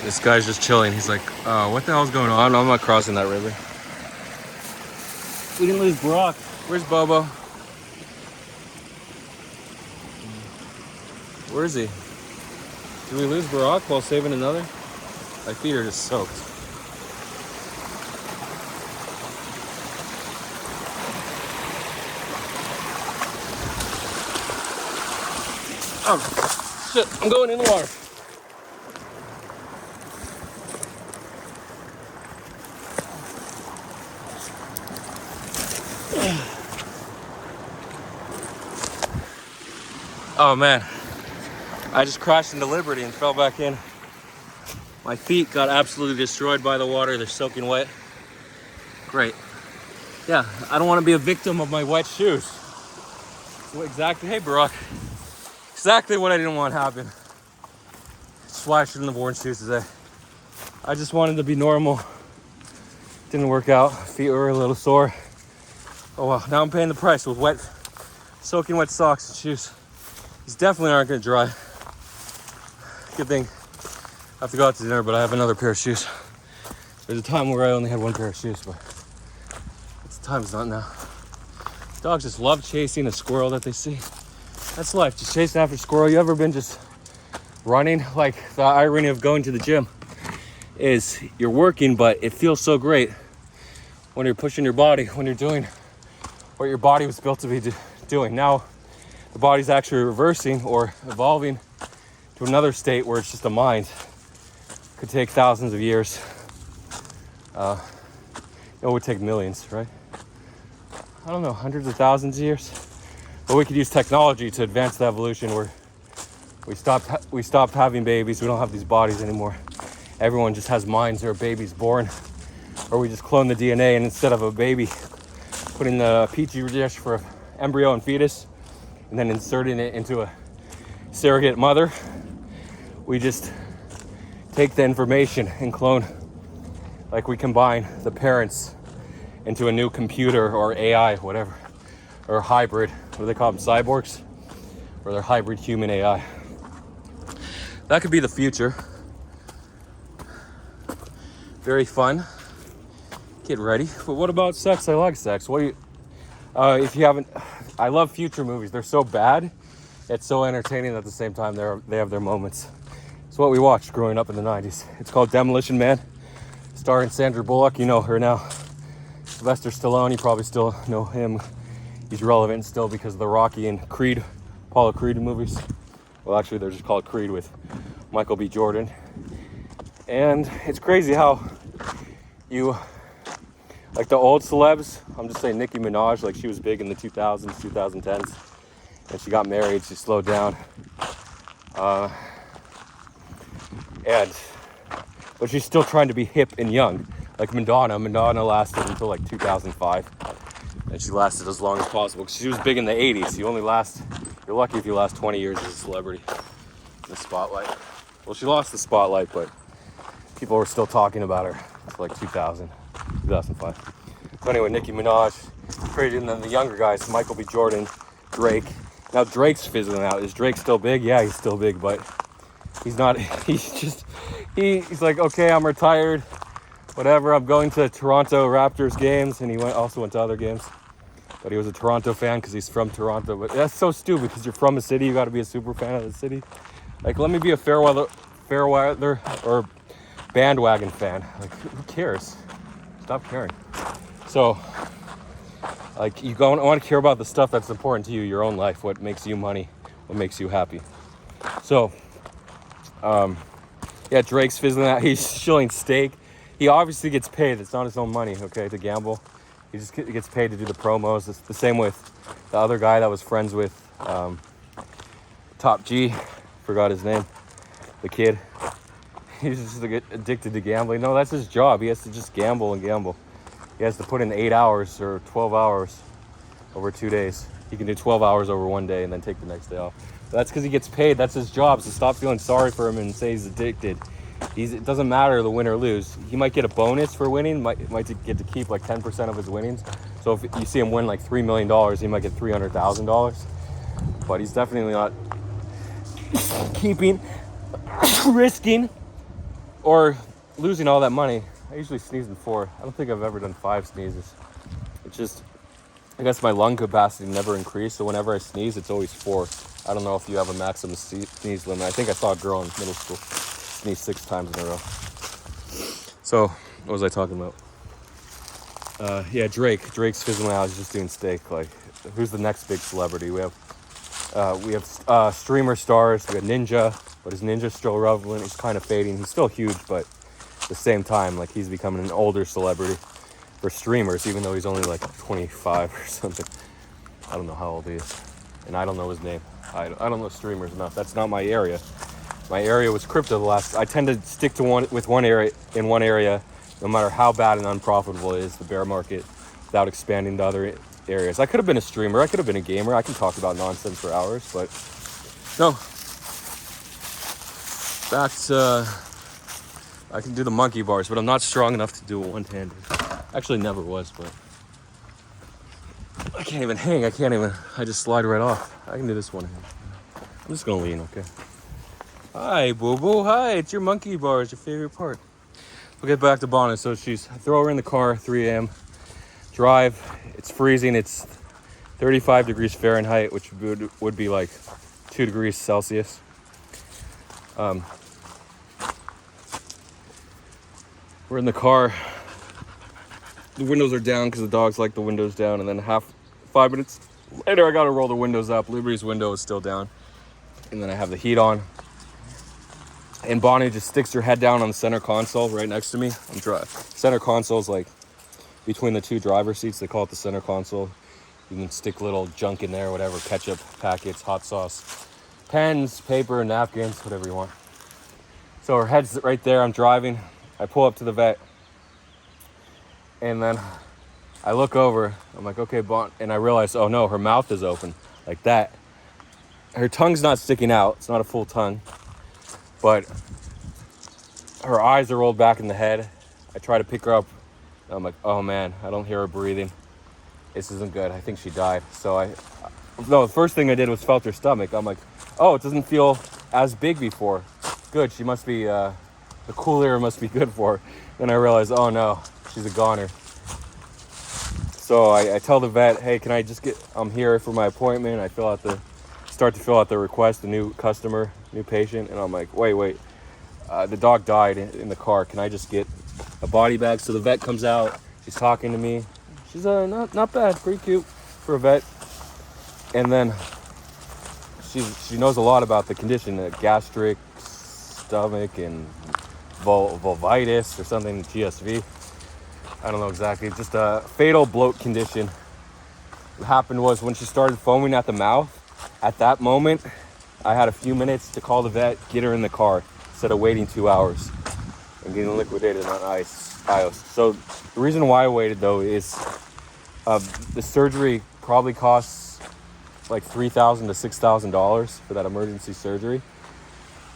This guy's just chilling. He's like, what the hell's going on? I'm not crossing that river. We didn't lose Brock. Where's Bobo? Where is he? Did we lose Barack while saving another? My feet are just soaked. Oh, shit, I'm going in the water. Oh man, I just crashed into Liberty and fell back in. My feet got absolutely destroyed by the water. They're soaking wet. Great. Yeah, I don't want to be a victim of my wet shoes. So exactly, hey Barack. Exactly what I didn't want to happen. That's why I shouldn't have worn shoes today. I just wanted to be normal. Didn't work out. Feet were a little sore. Oh well, now I'm paying the price with wet, soaking wet socks and shoes. These definitely aren't going to dry. Good thing I have to go out to dinner, but I have another pair of shoes. There's a time where I only had one pair of shoes, but it's time's not now. Dogs just love chasing a squirrel that they see. That's life, just chasing after a squirrel. You ever been just running? Like the irony of going to the gym is you're working, but it feels so great when you're pushing your body, when you're doing what your body was built to be doing. Now, the body's actually reversing or evolving to another state where it's just a mind. Could take thousands of years. It would take millions, right? I don't know, hundreds of thousands of years. But we could use technology to advance the evolution where we stopped having babies. We don't have these bodies anymore. Everyone just has minds. There are babies born. Or we just clone the DNA, and instead of a baby putting the petri dish for an embryo and fetus, and then inserting it into a surrogate mother, we just take the information and clone. Like we combine the parents into a new computer or AI, whatever, or hybrid. What do they call them? Cyborgs? Or they're hybrid human AI. That could be the future. Very fun. Get ready. But what about sex? I like sex. What do you, if you haven't, I love future movies. They're so bad, it's so entertaining at the same time. They have their moments. It's what we watched growing up in the 90s. It's called Demolition Man, starring Sandra Bullock. You know her now. Sylvester Stallone, you probably still know him. He's relevant still because of the Rocky and Creed, Apollo Creed movies. Well, actually, they're just called Creed with Michael B. Jordan. And it's crazy how you, like the old celebs, I'm just saying Nicki Minaj, like she was big in the 2000s, 2010s. And she got married, she slowed down. But she's still trying to be hip and young. Like Madonna lasted until like 2005. And she lasted as long as possible. Because she was big in the 80s. You're lucky if you last 20 years as a celebrity in the spotlight. Well, she lost the spotlight, but people were still talking about her until like 2005. So anyway, Nicki Minaj, crazy, and then the younger guys, Michael B. Jordan, Drake. Now Drake's fizzling out. Is Drake still big? Yeah, he's still big, but he's not, he's like, okay, I'm retired, whatever, I'm going to Toronto Raptors games, and he also went to other games, but he was a Toronto fan because he's from Toronto. But that's so stupid, because you're from a city, you got to be a super fan of the city. Like, let me be a fair weather or bandwagon fan. Like, who cares? Stop caring. So, like, you want to care about the stuff that's important to you, your own life, what makes you money, what makes you happy. So, yeah, Drake's fizzling out. He's shilling steak. He obviously gets paid. It's not his own money, okay, to gamble. He just gets paid to do the promos. It's the same with the other guy that was friends with Top G. Forgot his name. The kid. He's just addicted to gambling. No, that's his job. He has to just gamble and gamble. He has to put in 8 hours or 12 hours over 2 days. He can do 12 hours over one day and then take the next day off. But that's because he gets paid. That's his job. So stop feeling sorry for him and say he's addicted. It doesn't matter the win or lose. He might get a bonus for winning. Might get to keep like 10% of his winnings. So if you see him win like $3 million, he might get $300,000. But he's definitely not risking or losing all that money. I usually sneeze in 4. I don't think I've ever done 5 sneezes. It's just, I guess my lung capacity never increased, so whenever I sneeze, it's always 4. I don't know if you have a maximum sneeze limit. I think I saw a girl in middle school sneeze 6 times in a row. So, what was I talking about? Yeah, Drake. Drake's fizzling out. He's just doing steak. Like, who's the next big celebrity? We have streamer stars. We got Ninja, but is Ninja still relevant? He's kind of fading. He's still huge, but at the same time, like, he's becoming an older celebrity for streamers, even though he's only like 25 or something. I don't know how old he is, and I don't know his name. I don't know streamers enough. That's not my area. My area was crypto. I tend to stick to one area, no matter how bad and unprofitable it is, the bear market, without expanding to other areas. I could have been a streamer. I could have been a gamer. I can talk about nonsense for hours, but no. That's I can do the monkey bars, but I'm not strong enough to do it one-handed. Actually, never was, but I can't even hang. I just slide right off. I can do this one-handed. I'm just gonna lean, okay? Hi, boo-boo. Hi, it's your monkey bar. It's your favorite part. We'll get back to Bonnet. So I throw her in the car, 3 a.m. Drive. It's freezing. It's 35 degrees Fahrenheit, which would be like 2 degrees Celsius. We're in the car. The windows are down because the dogs like the windows down. And then 5 minutes later, I got to roll the windows up. Liberty's window is still down. And then I have the heat on. And Bonnie just sticks her head down on the center console right next to me. Center console's like between the 2 driver seats. They call it the center console. You can stick little junk in there, whatever, ketchup packets, hot sauce, pens, paper, napkins, whatever you want. So her head's right there. I'm driving. I pull up to the vet. And then I look over. I'm like, okay, and I realize, oh no, her mouth is open like that. Her tongue's not sticking out. It's not a full tongue. But her eyes are rolled back in the head. I try to pick her up. I'm like, oh man, I don't hear her breathing. This isn't good. I think she died. So the first thing I did was felt her stomach. I'm like, oh, it doesn't feel as big before. Good, she must be, the cool air must be good for her. Then I realized, oh no, she's a goner. So I tell the vet, hey, can I just I'm here for my appointment. I start to fill out the request, a new customer, new patient. And I'm like, wait, the dog died in the car. Can I just get a body bag? So the vet comes out, she's talking to me. She's not bad, pretty cute for a vet. And then she knows a lot about the condition, gastric, stomach, and vulvitis or something, GSV. I don't know exactly, just a fatal bloat condition. What happened was when she started foaming at the mouth, at that moment, I had a few minutes to call the vet, get her in the car, instead of waiting 2 hours and getting liquidated on ice. So the reason why I waited though is the surgery probably costs like $3,000 to $6,000 for that emergency surgery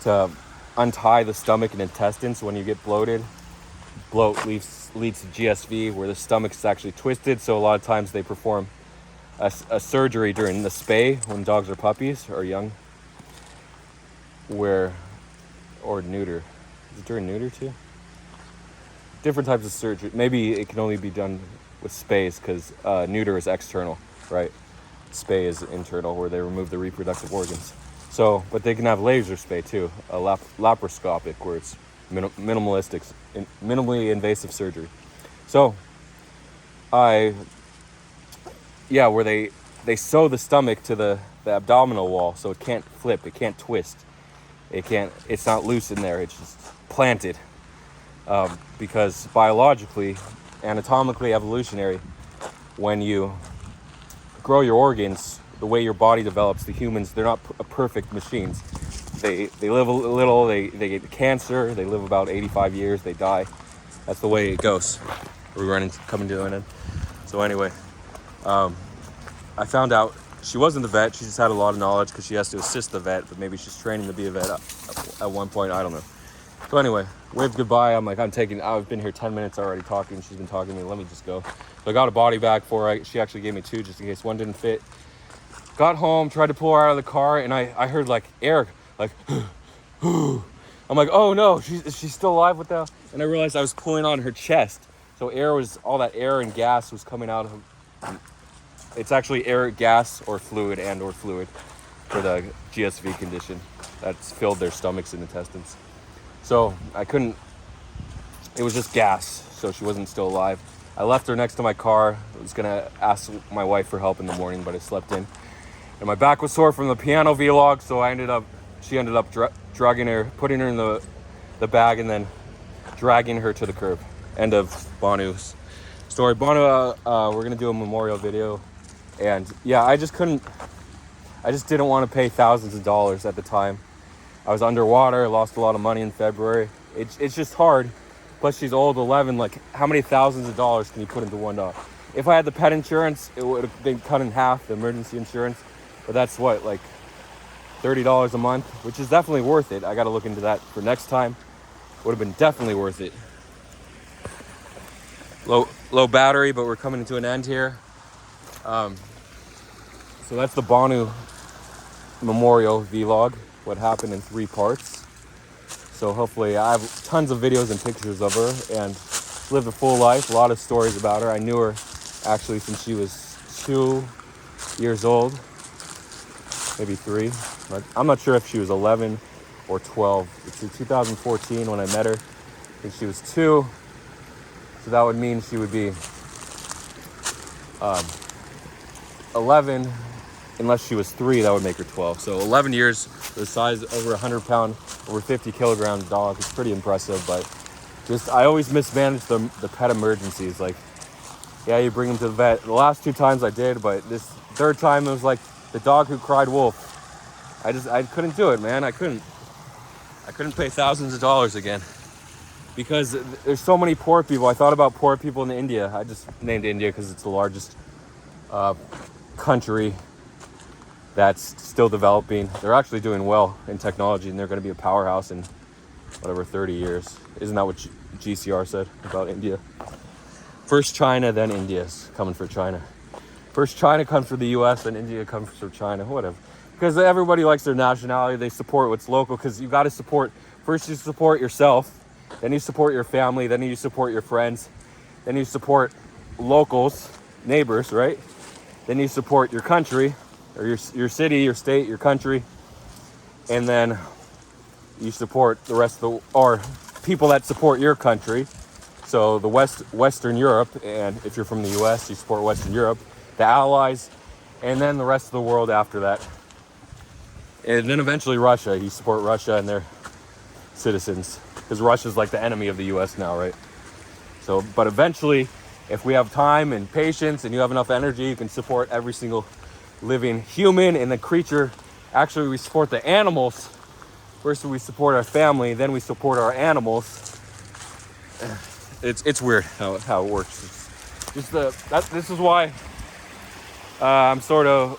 to untie the stomach and intestines when you get bloated. Bloat leads to GSV, where the stomach's actually twisted. So a lot of times they perform a surgery during the spay when dogs are puppies or young, or neuter. Is it during neuter too? Different types of surgery. Maybe it can only be done with spays because neuter is external, right? Spay is internal, where they remove the reproductive organs. So, but they can have laser spay too, a laparoscopic, where it's minimally invasive surgery. So, where they sew the stomach to the abdominal wall, so it can't flip, it can't twist, it's not loose in there, it's just planted. Because biologically, anatomically, evolutionary, when you grow your organs, the way your body develops, the humans, they're not perfect machines. They live a little, they get cancer, they live about 85 years, they die. That's the way it goes. We're coming to an end. So anyway, I found out she wasn't the vet. She just had a lot of knowledge because she has to assist the vet, but maybe she's training to be a vet at one point. I don't know. So anyway, waved goodbye. I'm like, I've been here 10 minutes already talking. She's been talking to me. Let me just go. So I got a body bag for her. She actually gave me 2 just in case one didn't fit. Got home, tried to pull her out of the car, and I heard like air, like, I'm like, oh no, she's still alive with that. And I realized I was pulling on her chest. So all that air and gas was coming out of, it's actually air, gas, or fluid for the GSV condition that's filled their stomachs and intestines. So it was just gas, so she wasn't still alive. I left her next to my car. I was gonna ask my wife for help in the morning, but I slept in. And my back was sore from the piano vlog, so she ended up dragging her, putting her in the bag, and then dragging her to the curb. End of Banu's story. Banu, we're gonna do a memorial video, and yeah, I just didn't want to pay thousands of dollars at the time. I was underwater, lost a lot of money in February. It's just hard. Plus she's old, 11, like how many thousands of dollars can you put into one dog? If I had the pet insurance, it would have been cut in half, the emergency insurance, but that's what, like $30 a month, which is definitely worth it. I got to look into that for next time. Would have been definitely worth it. Low battery, but we're coming to an end here. So that's the Banu memorial vlog, what happened in 3 parts. So hopefully I have tons of videos and pictures of her, and lived a full life, a lot of stories about her. I knew her actually since she was 2 years old, maybe 3. I'm not sure if she was 11 or 12. It's in 2014 when I met her. I think she was 2. So that would mean she would be 11, unless she was 3, that would make her 12. So 11 years, the size, over 100 pound, over 50 kilogram dog. It's pretty impressive, but I always mismanage the pet emergencies. Like, yeah, you bring them to the vet. The last 2 times I did, but this 3rd time it was like the dog who cried wolf. I couldn't do it, man. I couldn't pay thousands of dollars again, because there's so many poor people. I thought about poor people in India. I just named India because it's the largest country that's still developing. They're actually doing well in technology, and they're going to be a powerhouse in whatever 30 years. Isn't that what GCR said about India? First China, then India's coming for China. First China comes for the US, then India comes for China, whatever. Because everybody likes their nationality. They support what's local, because you got to support, first you support yourself, then you support your family, then you support your friends, then you support locals, neighbors, right? Then you support your country, or your city, your state, your country, and then you support the rest of or people that support your country. So the Western Europe, and if you're from the US, you support Western Europe, the allies, and then the rest of the world after that. And then eventually Russia, you support Russia and their citizens, because Russia's like the enemy of the US now, right? So, but eventually, if we have time and patience and you have enough energy, you can support every single living human and the creature. Actually, we support the animals. First we support our family, then we support our animals. It's weird how it works. It's just this is why I'm sort of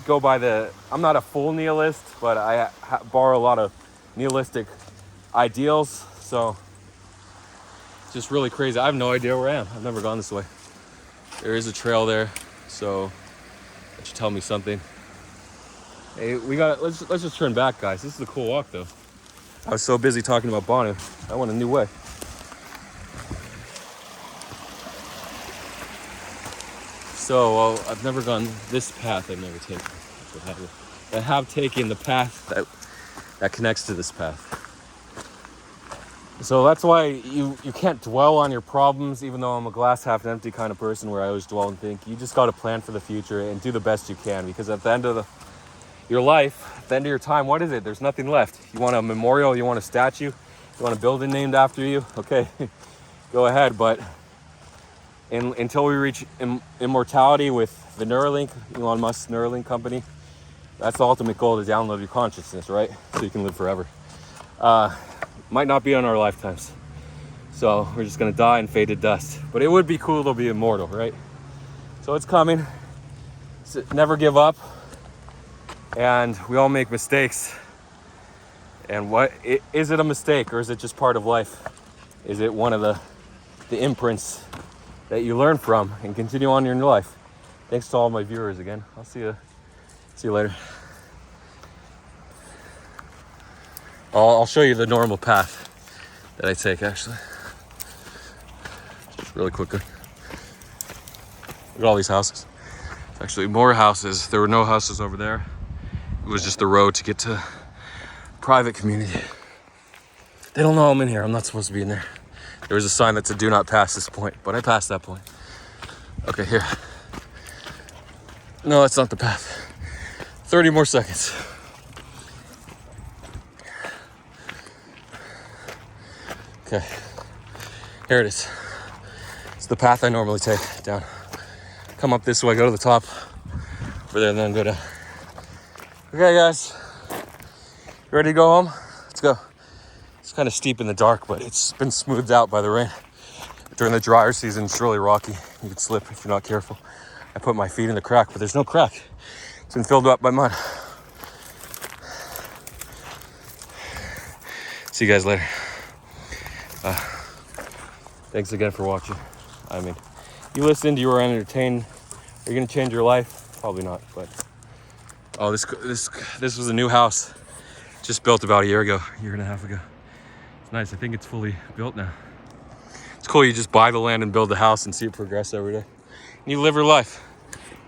go by I'm not a full nihilist, but I borrow a lot of nihilistic ideals. So it's just really crazy. I have no idea where I am. I've never gone this way. There is a trail there, so that should tell me something. Hey, let's just turn back, guys. This is a cool walk, though. I was so busy talking about Banu. I want a new way. So, well, I've never gone this path. I've never taken. I have taken the path that connects to this path. So that's why you can't dwell on your problems, even though I'm a glass half empty kind of person where I always dwell and think. You just got to plan for the future and do the best you can, because at the end of your life, at the end of your time, what is it? There's nothing left. You want a memorial, you want a statue, you want a building named after you, okay, go ahead. But until we reach immortality with the Neuralink, Elon Musk's Neuralink company, that's the ultimate goal, to download your consciousness, right? So you can live forever. Might not be on our lifetimes. So we're just gonna die and fade to dust. But it would be cool to be immortal, right? So it's coming. So never give up. And we all make mistakes. And is it a mistake, or is it just part of life? Is it one of the imprints that you learn from and continue on in your life? Thanks to all my viewers again. I'll see you later. I'll show you the normal path that I take, actually. Just really quickly. Look at all these houses. Actually, more houses. There were no houses over there. It was just the road to get to private community. They don't know I'm in here. I'm not supposed to be in there. There was a sign that said do not pass this point, but I passed that point. Okay, here. No, that's not the path. 30 more seconds. Okay, here it is. It's the path I normally take down. Come up this way, go to the top over there, and then go down. Okay, guys, you ready to go home? Let's go. It's kind of steep in the dark, but it's been smoothed out by the rain. During the drier season, it's really rocky. You could slip if you're not careful. I put my feet in the crack, but there's no crack. It's been filled up by mud. See you guys later. Thanks again for watching. I mean, you listened, you were entertained. Are you gonna change your life? Probably not, but oh, this was a new house, just built about a year and a half ago. It's nice. I think it's fully built now. It's cool. You just buy the land and build the house and see it progress every day. And you live your life.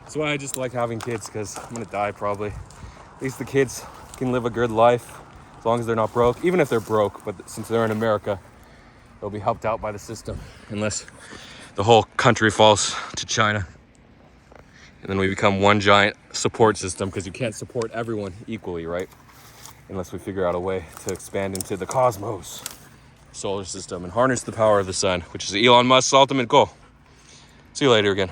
That's why I just like having kids, because I'm gonna die probably. At least the kids can live a good life as long as they're not broke. Even if they're broke, but since they're in America, they'll be helped out by the system, unless the whole country falls to China. And then we become one giant support system, because you can't support everyone equally, right? Unless we figure out a way to expand into the cosmos, solar system, and harness the power of the sun, which is Elon Musk's ultimate goal. See you later again.